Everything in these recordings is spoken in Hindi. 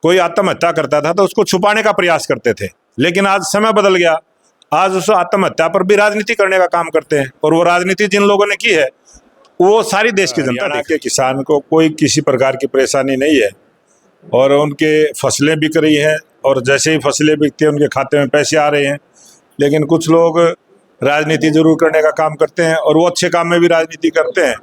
कोई आत्महत्या करता था तो उसको छुपाने का प्रयास करते थे, लेकिन आज समय बदल गया। आज उस आत्महत्या पर भी राजनीति करने का काम करते हैं, और वो राजनीति जिन लोगों ने की है वो सारी देश की जनता देख। के किसान को कोई किसी प्रकार की परेशानी नहीं है, और उनके फसलें बिक रही हैं, और जैसे ही फसलें बिकती हैं उनके खाते में पैसे आ रहे हैं। लेकिन कुछ लोग राजनीति जरूर करने का काम करते हैं, और वो अच्छे काम में भी राजनीति करते हैं।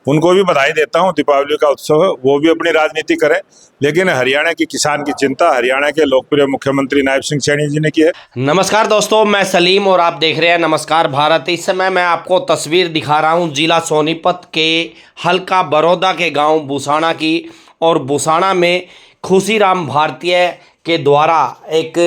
उनको भी बधाई देता हूँ, दीपावली का उत्सव है, वो भी अपनी राजनीति करें। लेकिन हरियाणा की किसान की चिंता हरियाणा के लोकप्रिय मुख्यमंत्री नायब सिंह सैनी जी ने की है। नमस्कार दोस्तों, मैं सलीम और आप देख रहे हैं नमस्कार भारत। इस समय मैं आपको तस्वीर दिखा रहा हूं जिला सोनीपत के हल्का बड़ौदा के गांव बुसाना की, और बुसाना में खुशीराम भारतीय के द्वारा एक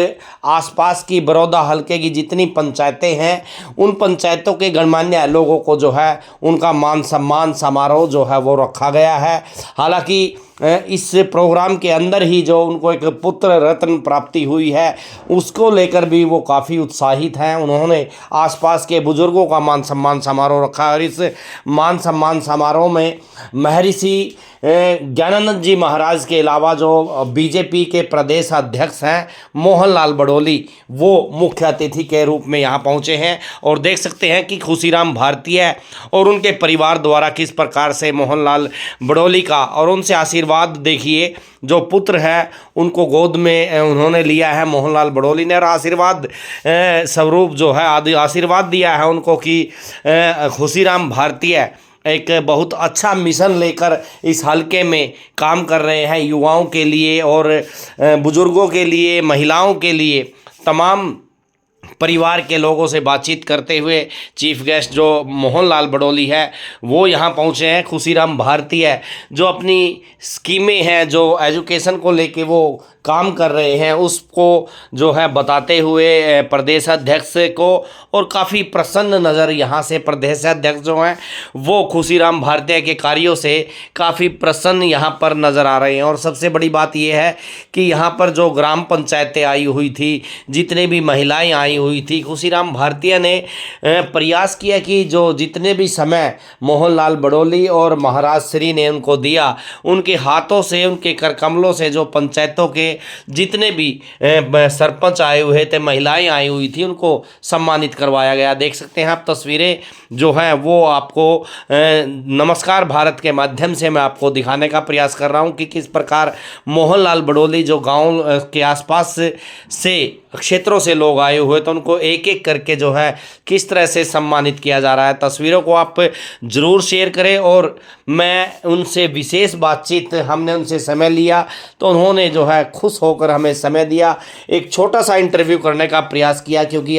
आसपास की बड़ौदा हल्के की जितनी पंचायतें हैं उन पंचायतों के गणमान्य लोगों को जो है उनका मान सम्मान समारोह जो है वो रखा गया है। हालांकि इस प्रोग्राम के अंदर ही जो उनको एक पुत्र रत्न प्राप्ति हुई है उसको लेकर भी वो काफ़ी उत्साहित हैं। उन्होंने आसपास के बुजुर्गों का मान सम्मान समारोह रखा, और इस मान सम्मान समारोह में महर्षि ज्ञानानंद जी महाराज के अलावा जो बीजेपी के प्रदेश अध्यक्ष हैं मोहनलाल बड़ोली, वो मुख्य अतिथि के रूप में यहाँ पहुँचे हैं। और देख सकते हैं कि खुशीराम भारतीय और उनके परिवार द्वारा किस प्रकार से मोहनलाल बड़ोली का और उनसे आशीर्वाद देखिए, जो पुत्र है उनको गोद में उन्होंने लिया है मोहनलाल बड़ोली ने, और आशीर्वाद स्वरूप जो है आशीर्वाद दिया है उनको कि खुशीराम भारतीय एक बहुत अच्छा मिशन लेकर इस हलके में काम कर रहे हैं, युवाओं के लिए और बुजुर्गों के लिए, महिलाओं के लिए, तमाम परिवार के लोगों से बातचीत करते हुए चीफ गेस्ट जो मोहनलाल बड़ोली है वो यहाँ पहुँचे हैं। खुशीराम भारतीय जो अपनी स्कीमें हैं, जो एजुकेशन को लेके वो काम कर रहे हैं, उसको जो है बताते हुए प्रदेश अध्यक्ष को, और काफ़ी प्रसन्न नज़र यहाँ से प्रदेश अध्यक्ष जो हैं वो खुशीराम भारतीय के कार्यों से काफ़ी प्रसन्न यहाँ पर नज़र आ रहे हैं। और सबसे बड़ी बात यह है कि यहाँ पर जो ग्राम पंचायतें आई हुई थी, जितने भी महिलाएं आई हुई थी, खुशीराम भारतीय ने प्रयास किया कि जो जितने भी समय मोहनलाल बड़ोली और महाराज श्री ने उनको दिया, उनके हाथों से, उनके करकमलों से जो पंचायतों के जितने भी सरपंच आए हुए थे, महिलाएं आई हुई थी, उनको सम्मानित करवाया गया। देख सकते हैं आप तस्वीरें जो हैं वो आपको नमस्कार भारत के माध्यम से मैं आपको दिखाने का प्रयास कर रहा हूं कि किस प्रकार मोहनलाल बड़ोली जो गांव के आसपास से क्षेत्रों से लोग आए हुए तो उनको एक एक करके जो है किस तरह से सम्मानित किया जा रहा है। तस्वीरों को आप ज़रूर शेयर करें, और मैं उनसे विशेष बातचीत, हमने उनसे समय लिया तो उन्होंने जो है खुश होकर हमें समय दिया, एक छोटा सा इंटरव्यू करने का प्रयास किया, क्योंकि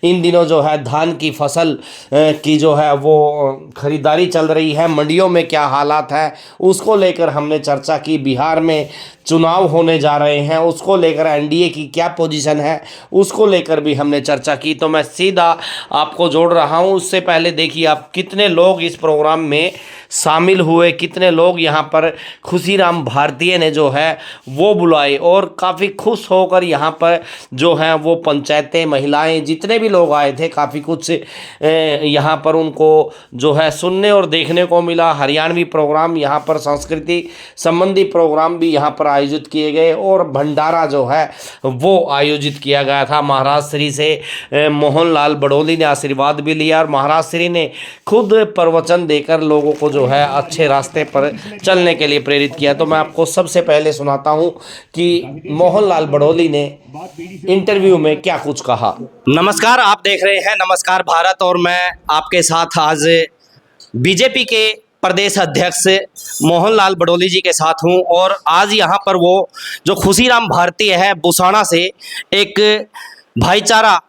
इन दिनों जो है धान की फसल की जो है वो खरीदारी चल रही है, मंडियों में क्या हालात है उसको लेकर हमने चर्चा की। बिहार में चुनाव होने जा रहे हैं, उसको लेकर एनडीए की क्या पोजीशन है उसको लेकर भी हमने चर्चा की। तो मैं सीधा आपको जोड़ रहा हूं। उससे पहले देखिए आप कितने लोग इस प्रोग्राम में शामिल हुए, कितने लोग यहाँ पर खुशीराम भारतीय ने जो है वो बुलाए, और काफ़ी खुश होकर यहाँ पर जो हैं वो पंचायतें, महिलाएं, जितने भी लोग आए थे, काफ़ी कुछ यहाँ पर उनको जो है सुनने और देखने को मिला। हरियाणवी प्रोग्राम यहाँ पर, संस्कृति संबंधी प्रोग्राम भी यहाँ पर आयोजित किए गए, और भंडारा जो है वो आयोजित किया गया था। महाराज श्री से मोहनलाल बड़ोली ने आशीर्वाद भी लिया, और महाराज श्री ने खुद प्रवचन देकर लोगों को जो है अच्छे रास्ते पर चलने के लिए प्रेरित किया। तो मैं आपको सबसे पहले सुनाता हूं कि मोहनलाल बड़ोली ने इंटरव्यू में क्या कुछ कहा। नमस्कार, आप देख रहे हैं नमस्कार भारत, और मैं आपके साथ आज बीजेपी के प्रदेश अध्यक्ष मोहनलाल बड़ोली जी के साथ हूं, और आज यहां पर वो जो खुशीराम भारतीय है बुसाना से एक भाईचारा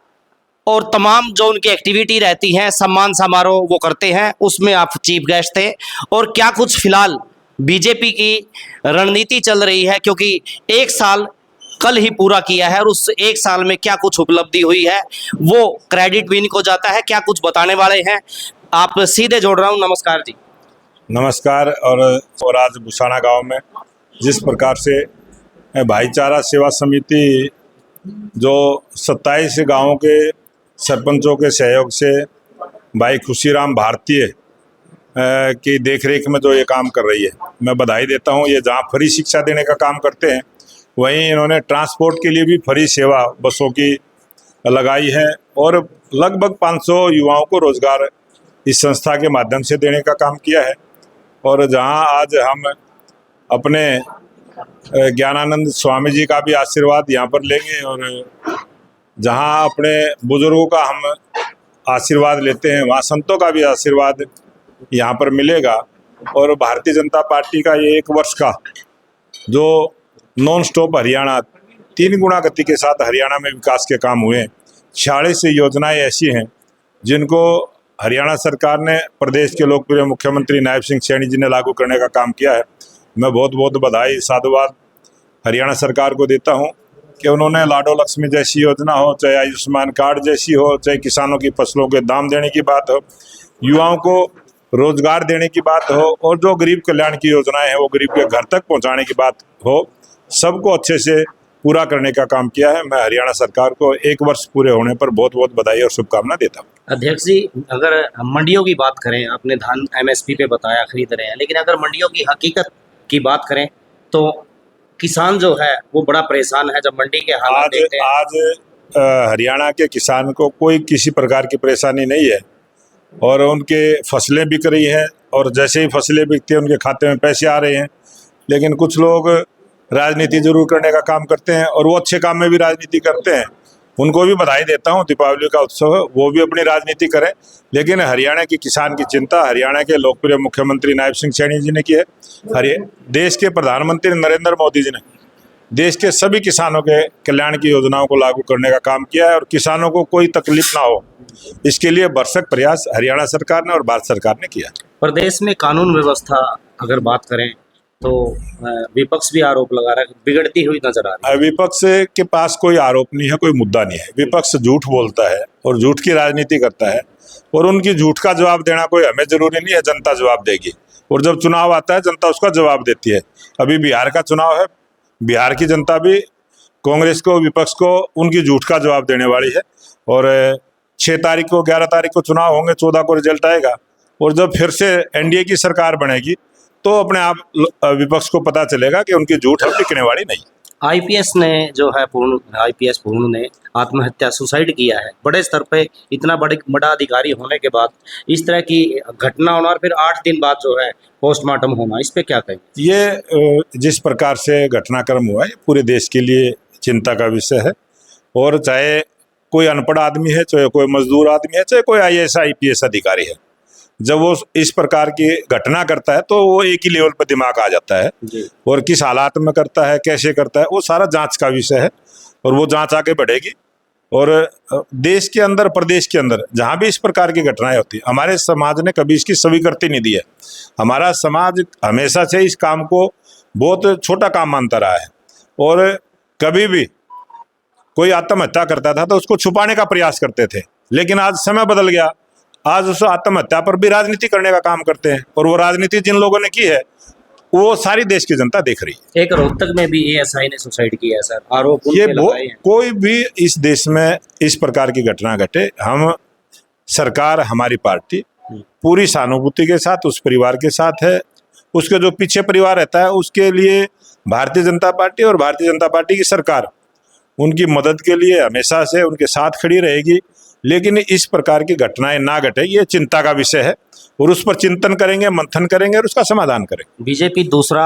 और तमाम जो उनकी एक्टिविटी रहती हैं, सम्मान समारोह वो करते हैं, उसमें आप चीफ गेस्ट थे। और क्या कुछ फिलहाल बीजेपी की रणनीति चल रही है, क्योंकि एक साल कल ही पूरा किया है, और उस एक साल में क्या कुछ उपलब्धि हुई है वो क्रेडिट भी इनको जाता है, क्या कुछ बताने वाले हैं आप। सीधे जोड़ रहा हूँ। नमस्कार जी। नमस्कार। और आज बुसाना गांव में जिस प्रकार से भाईचारा सेवा समिति जो 27 गांवों के सरपंचों के सहयोग से भाई खुशीराम भारतीय की देखरेख में जो ये काम कर रही है, मैं बधाई देता हूँ। ये जहाँ फ्री शिक्षा देने का काम करते हैं वहीं इन्होंने ट्रांसपोर्ट के लिए भी फ्री सेवा बसों की लगाई है और लगभग 500 युवाओं को रोजगार इस संस्था के माध्यम से देने का काम किया है। और जहां आज हम अपने ज्ञानानंद स्वामी जी का भी आशीर्वाद यहाँ पर लेंगे और जहां अपने बुजुर्गों का हम आशीर्वाद लेते हैं वहाँ संतों का भी आशीर्वाद यहाँ पर मिलेगा। और भारतीय जनता पार्टी का ये 1 वर्ष का जो नॉन स्टॉप हरियाणा 3 गुना गति के साथ हरियाणा में विकास के काम हुए, 46 योजनाएं ऐसी हैं जिनको हरियाणा सरकार ने प्रदेश के लोकप्रिय मुख्यमंत्री नायब सिंह सैनी जी ने लागू करने का काम किया है। मैं बहुत बहुत बधाई साधुवाद हरियाणा सरकार को देता हूं कि उन्होंने लाडो लक्ष्मी जैसी योजना हो, चाहे आयुष्मान कार्ड जैसी हो, चाहे किसानों की फसलों के दाम देने की बात हो, युवाओं को रोजगार देने की बात हो और जो गरीब कल्याण की योजनाएं हैं वो गरीब के घर तक पहुंचाने की बात हो, सबको अच्छे से पूरा करने का काम किया है। मैं हरियाणा सरकार को 1 वर्ष पूरे होने पर बहुत बहुत बधाई और शुभकामना देता हूँ। अध्यक्ष जी, अगर मंडियों की बात करें, आपने धान MSP पे बताया खरीद रहे हैं, लेकिन अगर मंडियों की हकीकत की बात करें तो किसान जो है वो बड़ा परेशान है जब मंडी के हालात देखते हैं। आज हरियाणा के किसान को कोई किसी प्रकार की परेशानी नहीं है और उनके फसलें बिक रही हैं और जैसे ही फसलें बिकती हैं उनके खाते में पैसे आ रहे हैं। लेकिन कुछ लोग राजनीति जरूर करने का काम करते हैं और वो अच्छे काम में भी राजनीति करते हैं, उनको भी बधाई देता हूँ। दीपावली का उत्सव है, वो भी अपनी राजनीति करें, लेकिन हरियाणा की किसान की चिंता हरियाणा के लोकप्रिय मुख्यमंत्री नायब सिंह सैनी जी ने की है। देश के प्रधानमंत्री नरेंद्र मोदी जी ने देश के सभी किसानों के कल्याण की योजनाओं को लागू करने का काम किया है और किसानों को कोई तकलीफ ना हो, इसके लिए भरसक प्रयास हरियाणा सरकार ने और भारत सरकार ने किया। प्रदेश में कानून व्यवस्था अगर बात करें तो विपक्ष भी आरोप लगा रहा है बिगड़ती हुई नजर आ रही है। विपक्ष के पास कोई आरोप नहीं है, कोई मुद्दा नहीं है। विपक्ष झूठ बोलता है और झूठ की राजनीति करता है और उनकी झूठ का जवाब देना कोई हमें जरूरी नहीं है, जनता जवाब देगी और जब चुनाव आता है जनता उसका जवाब देती है। अभी बिहार का चुनाव है, बिहार की जनता भी कांग्रेस को, विपक्ष को उनकी झूठ का जवाब देने वाली है और 6 तारीख को 11 तारीख को चुनाव होंगे, 14 को रिजल्ट आएगा और जब फिर से NDA की सरकार बनेगी तो अपने आप विपक्ष को पता चलेगा कि उनकी झूठ अब टिकने वाली नहीं। IPS ने जो है IPS पूर्ण ने आत्महत्या सुसाइड किया है। बड़े स्तर पे इतना बड़ा अधिकारी होने के बाद इस तरह की घटना होना और फिर 8 दिन बाद जो है पोस्टमार्टम होना, इस पे क्या कहें? ये जिस प्रकार से घटनाक्रम हुआ है पूरे देश के लिए चिंता का विषय है और चाहे कोई अनपढ़ आदमी है, चाहे कोई मजदूर आदमी है, चाहे कोई IAS IPS अधिकारी है, जब वो इस प्रकार की घटना करता है तो वो एक ही लेवल पर दिमाग आ जाता है और किस हालात में करता है, कैसे करता है, वो सारा जांच का विषय है और वो जांच आगे बढ़ेगी। और देश के अंदर, प्रदेश के अंदर जहाँ भी इस प्रकार की घटनाएं होती है, हमारे समाज ने कभी इसकी स्वीकृति नहीं दी है। हमारा समाज हमेशा से इस काम को बहुत छोटा काम मानता रहा है और कभी भी कोई आत्महत्या करता था तो उसको छुपाने का प्रयास करते थे, लेकिन आज समय बदल गया। आज उस आत्महत्या पर भी राजनीति करने का काम करते हैं और वो राजनीति जिन लोगों ने की है वो सारी देश की जनता देख रही है। एक रोहतक में भी ASI ने सुसाइड किया है सर, आरोप ये कोई भी इस देश में इस प्रकार की घटना घटे, हम सरकार, हमारी पार्टी पूरी सहानुभूति के साथ उस परिवार के साथ है। उसके जो पीछे परिवार रहता है उसके लिए भारतीय जनता पार्टी और भारतीय जनता पार्टी की सरकार उनकी मदद के लिए हमेशा से उनके साथ खड़ी रहेगी। लेकिन इस प्रकार की घटनाएं ना घटे, ये चिंता का विषय है और उस पर चिंतन करेंगे, मंथन करेंगे और उसका समाधान करेंगे। बीजेपी दूसरा